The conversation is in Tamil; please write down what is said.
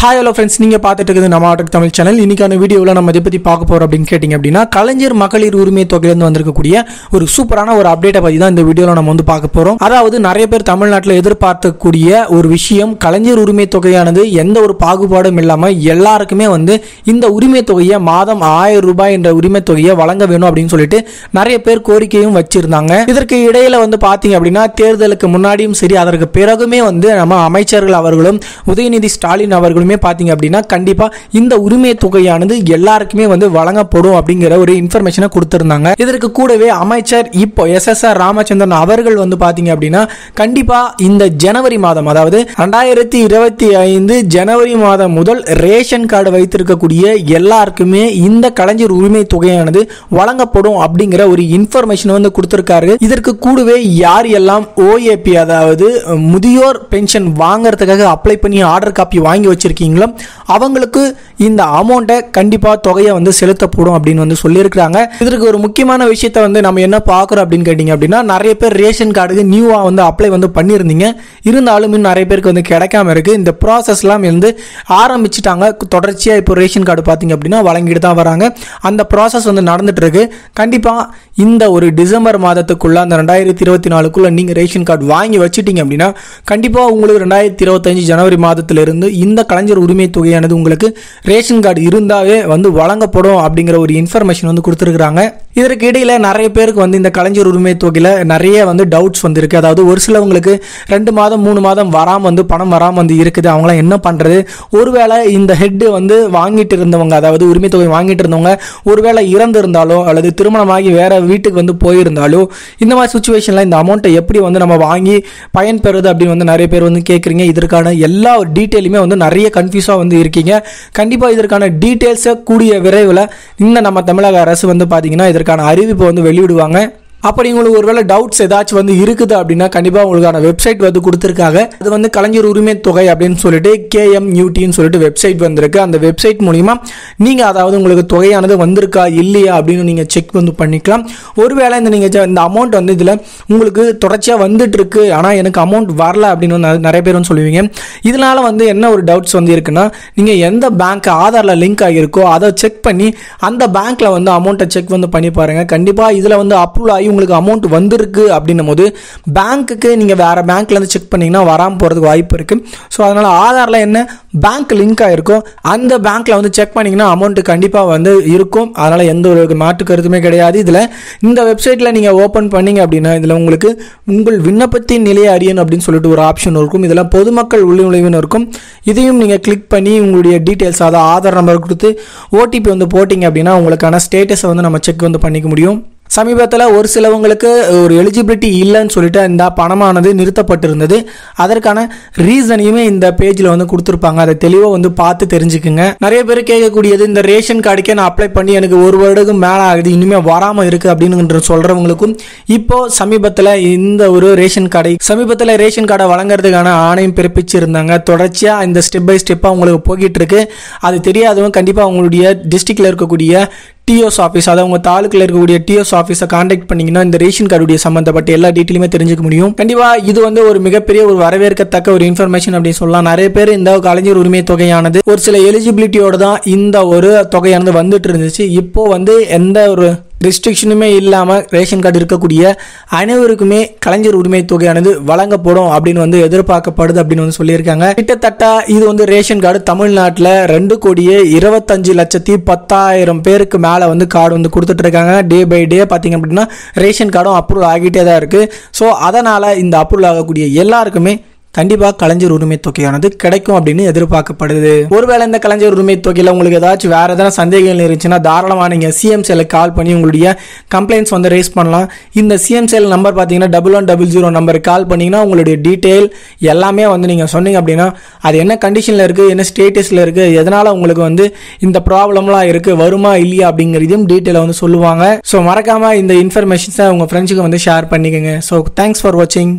ஹாய் ஹலோ ஃப்ரெண்ட்ஸ், நீங்கள் பார்த்துட்டு இருக்குது நம்ம ஆட்டக் தமிழ் சேனல். இன்னைக்கான வீடியோவில் நம்ம இதை பற்றி பார்க்க போகிறோம் அப்படின்னு கேட்டிங்க அப்படின்னா, கலைஞர் மகளிர் உரிமை தொகையிலேருந்து வந்திருக்கக்கூடிய ஒரு சூப்பரான ஒரு அப்டேட்டை பற்றி தான் இந்த வீடியோவில் நம்ம வந்து பார்க்க போகிறோம். அதாவது நிறைய பேர் தமிழ்நாட்டில் எதிர்பார்க்கக்கூடிய ஒரு விஷயம், கலைஞர் உரிமை தொகையானது எந்த ஒரு பாகுபாடும் இல்லாமல் எல்லாருக்குமே வந்து இந்த உரிமை தொகையை மாதம் 1000 ரூபாய் என்ற உரிமை தொகையை வழங்க வேணும் அப்படின்னு சொல்லிட்டு நிறைய பேர் கோரிக்கையும் வச்சிருந்தாங்க. இதற்கு இடையில வந்து பார்த்தீங்க அப்படின்னா, தேர்தலுக்கு முன்னாடியும் சரி அதற்கு பிறகுமே வந்து நம்ம அமைச்சர்கள் அவர்களும் உதயநிதி ஸ்டாலின் அவர்களும் பாத்தீங்க அப்படின்னா கண்டிப்பா இந்த உரிமை தொகையானது எல்லாருக்குமே வந்து வழங்கப்படும் அப்படிங்கிற ஒரு இன்ஃபர்மேஷனை கொடுத்திருந்தாங்க. இதற்கு கூடவே அமைச்சர் இப்போ எஸ்.எஸ்.ஆர். ராமச்சந்திரன் அவர்கள் வந்து பாத்தீங்க அப்படின்னா கண்டிப்பா இந்த ஜனவரி மாதம், அதாவது 2025 ஜனவரி மாதம் முதல் ரேஷன் கார்டு வைத்திருக்கக்கூடிய எல்லாருக்குமே இந்த கலைஞர் உரிமை தொகையானது வழங்கப்படும் அப்படிங்கிற ஒரு இன்ஃபர்மேஷன் வந்து கொடுத்திருக்காரு. இதற்கு கூடவே யார் எல்லாம் ஓஏபி, அதாவது முதியோர் பென்ஷன் வாங்குறதுக்காக அப்ளை பண்ணி ஆர்டர் காப்பி வாங்கி வச்சிருக்கீங்களோ அவங்களுக்கு இந்த அமௌண்ட்டை கண்டிப்பா தொகையை வந்து செலுத்தப்படும் அப்படின்னு வந்து சொல்லியிருக்காங்க. இதற்கு ஒரு முக்கியமான விஷயத்தை வந்து நம்ம என்ன பார்க்குறோம் அப்படின்னு கேட்டிங்க அப்படின்னா, நிறைய பேர் ரேஷன் கார்டுக்கு நியூவா வந்து அப்ளை வந்து பண்ணியிருந்தீங்க, இருந்தாலும் இன்னும் நிறைய பேருக்கு வந்து கிடைக்காம இருக்கு. இந்த ப்ராசஸ்லாம் வந்து ஆரம்பிச்சுட்டாங்க. தொடர்ச்சியாக இப்போ ரேஷன் கார்டு பார்த்தீங்க அப்படின்னா வழங்கிட்டு தான் வராங்க. அந்த ப்ராசஸ் வந்து நடந்துட்டு இருக்கு. கண்டிப்பா இந்த ஒரு டிசம்பர் மாதத்துக்குள்ள, அந்த 2024க்குள்ள நீங்க ரேஷன் கார்டு வாங்கி வச்சுட்டீங்க அப்படின்னா கண்டிப்பா உங்களுக்கு 2025 ஜனவரி மாதத்திலிருந்து இந்த கலைஞர் உரிமை தொகையானது உங்களுக்கு ரேஷன் கார்டு இருந்தாவே வந்து வழங்கப்படும் அப்படிங்கிற ஒரு இன்ஃபர்மேஷன் வந்து கொடுத்துருக்காங்க. இதற்கு இடையில நிறைய பேருக்கு வந்து இந்த கலைஞர் உரிமை தொகையில நிறைய வந்து டவுட்ஸ் வந்து இருக்கு. அதாவது ஒரு சிலவங்களுக்கு 2 மாதம் 3 மாதம் வராம வந்து பணம் வராம வந்து இருக்குது. அவங்களாம் என்ன பண்றது? ஒருவேளை இந்த ஹெட் வந்து வாங்கிட்டு இருந்தவங்க, அதாவது உரிமை தொகை வாங்கிட்டு இருந்தவங்க ஒருவேளை இறந்து இருந்தாலோ அல்லது திருமணமாகி வேற வீட்டுக்கு வந்து போயிருந்தாலோ இந்த மாதிரி சுச்சுவேஷன்ல இந்த அமௌண்ட்டை எப்படி வந்து நம்ம வாங்கி பயன்பெறுது அப்படின்னு வந்து நிறைய பேர் வந்து கேட்குறீங்க. இதற்கான எல்லா டீட்டெயிலுமே வந்து நிறைய கன்ஃபியூஸாக வந்து இருக்கீங்க. கண்டிப்பாக இதற்கான டீட்டெயில்ஸை கூடிய விரைவில் இந்த நம்ம தமிழக அரசு வந்து பார்த்தீங்கன்னா இதற்கான அறிவிப்பை வந்து வெளியிடுவாங்க. அப்படி உங்களுக்கு ஒருவேளை டவுட்ஸ் ஏதாச்சும் வந்து இருக்குது அப்படின்னா கண்டிப்பாக உங்களுக்கான வெப்சைட் வந்து கொடுத்துருக்காங்க. அது வந்து கலைஞர் உரிமை தொகை அப்படின்னு சொல்லிட்டு KMUTன்னு சொல்லிட்டு வெப்சைட் வந்திருக்கு. அந்த வெப்சைட் மூலிமா நீங்கள் அதாவது உங்களுக்கு தொகையானது வந்திருக்கா இல்லையா அப்படின்னு நீங்கள் செக் வந்து பண்ணிக்கலாம். ஒருவேளை இந்த அமௌண்ட் வந்து இதில் உங்களுக்கு தொடர்ச்சியாக வந்துட்டு இருக்கு, ஆனால் எனக்கு அமௌண்ட் வரல அப்படின்னு நிறைய பேர் வந்து சொல்லுவீங்க. இதனால வந்து என்ன ஒரு டவுட்ஸ் வந்து இருக்குன்னா, நீங்கள் எந்த பேங்க் ஆதாரில் லிங்க் ஆகியிருக்கோ அதை செக் பண்ணி அந்த பேங்க்ல வந்து அமௌண்ட்டை செக் வந்து பண்ணி பாருங்க. கண்டிப்பாக இதில் வந்து அப்ரூவல் ஆகி உங்களுக்கு அமௌண்ட் வந்திருக்கு அப்படின்னும் போது பேங்க்குக்கு நீங்கள் வேற பேங்க்ல இருந்து செக் பண்ணீங்கன்னா வராமல் போகிறதுக்கு வாய்ப்பு இருக்கு. ஸோ அதனால ஆதாரில் என்ன பேங்க் லிங்க் ஆகிருக்கும் அந்த பேங்க்ல வந்து செக் பண்ணீங்கன்னா அமௌண்ட் கண்டிப்பாக வந்து இருக்கும். அதனால எந்த ஒரு மாற்று கருத்துமே கிடையாது. இதில் இந்த வெப்சைட்ல நீங்கள் ஓப்பன் பண்ணீங்க அப்படின்னா இதில் உங்களுக்கு உங்கள் விண்ணப்பத்தின் நிலையை அறியணும் அப்படின்னு சொல்லிட்டு ஒரு ஆப்ஷன் இருக்கும். இதில் பொதுமக்கள் உள்நுழைவுன்னு இருக்கும். இதையும் நீங்கள் கிளிக் பண்ணி உங்களுடைய டீட்டெயில்ஸ், அதாவது ஆதார் நம்பர் கொடுத்து OTP வந்து போட்டிங்க அப்படின்னா உங்களுக்கான ஸ்டேட்டஸை வந்து நம்ம செக் வந்து பண்ணிக்க முடியும். சமீபத்தில் ஒரு சிலவங்களுக்கு ஒரு எலிஜிபிலிட்டி இல்லைன்னு சொல்லிட்டு இந்த பணமானது நிறுத்தப்பட்டிருந்தது. அதற்கான ரீசனையுமே இந்த பேஜில் வந்து கொடுத்துருப்பாங்க. அதை தெளிவாக வந்து பார்த்து தெரிஞ்சுக்குங்க. நிறைய பேர் கேட்கக்கூடியது, இந்த ரேஷன் கார்டுக்கே நான் அப்ளை பண்ணி எனக்கு 1 வருடத்துக்கு மேலே ஆகுது, இனிமேல் வராமல் இருக்குது அப்படின்னு சொல்கிறவங்களுக்கும் இப்போ சமீபத்தில் இந்த ஒரு ரேஷன் கார்டை வழங்குறதுக்கான ஆணையம் பிறப்பிச்சிருந்தாங்க. தொடர்ச்சியாக இந்த ஸ்டெப் பை ஸ்டெப்பாக உங்களுக்கு போய்கிட்டு இருக்கு. அது தெரியாதவங்க கண்டிப்பாக உங்களுடைய டிஸ்ட்ரிக்டில் இருக்கக்கூடிய TOS ஆஃபீஸ், அதாவது உங்கள் தாலுக்கில் இருக்கக்கூடிய TOS ஆஃபீஸை கான்டாக்ட் பண்ணிங்கன்னா இந்த ரேஷன் கார்டுடைய சம்மந்தப்பட்ட எல்லா டீட்டெயிலுமே தெரிஞ்சுக்க முடியும். கண்டிப்பாக இது வந்து ஒரு மிகப்பெரிய ஒரு வரவேற்கத்தக்க ஒரு இன்ஃபர்மேஷன் அப்படின்னு சொல்லலாம். நிறைய பேர் இந்த கலைஞர் உரிமை தொகையானது ஒரு சில எலிஜிபிலிட்டியோட தான் இந்த ஒரு தொகையானது வந்துட்டு இருந்துச்சு. இப்போ வந்து எந்த ஒரு ரெஸ்ட்ரிக்ஷனுமே இல்லாமல் ரேஷன் கார்டு இருக்கக்கூடிய அனைவருக்குமே கலைஞர் உரிமை தொகையானது வழங்கப்படும் அப்படின்னு வந்து எதிர்பார்க்கப்படுது அப்படின்னு வந்து சொல்லியிருக்காங்க. கிட்டத்தட்ட இது வந்து ரேஷன் கார்டு தமிழ்நாட்டில் 2,25,10,000 பேருக்கு மேலே வந்து கார்டு வந்து கொடுத்துட்டு இருக்காங்க. டே பை டே பார்த்தீங்க அப்படின்னா ரேஷன் கார்டும் அப்ரூவல் ஆகிட்டே தான் இருக்கு. ஸோ அதனால இந்த அப்ரூவல் ஆகக்கூடிய எல்லாருக்குமே கண்டிப்பாக கலைஞர் உரிமை தொகையானது கிடைக்கும் அப்படின்னு எதிர்பார்க்கப்படுது. ஒருவேளை இந்த கலைஞர் உரிமை தொகையில் உங்களுக்கு ஏதாச்சும் வேற எதனா சந்தேகங்கள் இருந்துச்சுன்னா தாராளமாக நீங்கள் CM செல்லுக்கு கால் பண்ணி உங்களுடைய கம்ப்ளைண்ட்ஸ் வந்து ரேஸ் பண்ணலாம். இந்த CM செல் நம்பர் பார்த்தீங்கன்னா 1100 நம்பருக்கு கால் பண்ணிங்கன்னா உங்களுடைய டீட்டெயில் எல்லாமே வந்து நீங்கள் சொன்னீங்க அப்படின்னா அது என்ன கண்டிஷனில் இருக்குது, என்ன ஸ்டேட்டஸில் இருக்குது, எதனால் உங்களுக்கு வந்து இந்த ப்ராப்ளம்லாம் இருக்குது, வருமா இல்லையா அப்படிங்கிறதையும் டீட்டெயிலை வந்து சொல்லுவாங்க. ஸோ மறக்காமல் இந்த இன்ஃபர்மேஷன்ஸை உங்கள் ஃப்ரெண்ட்ஸுக்கு வந்து ஷேர் பண்ணிக்கோங்க. ஸோ தேங்க்ஸ் ஃபார் வாட்சிங்.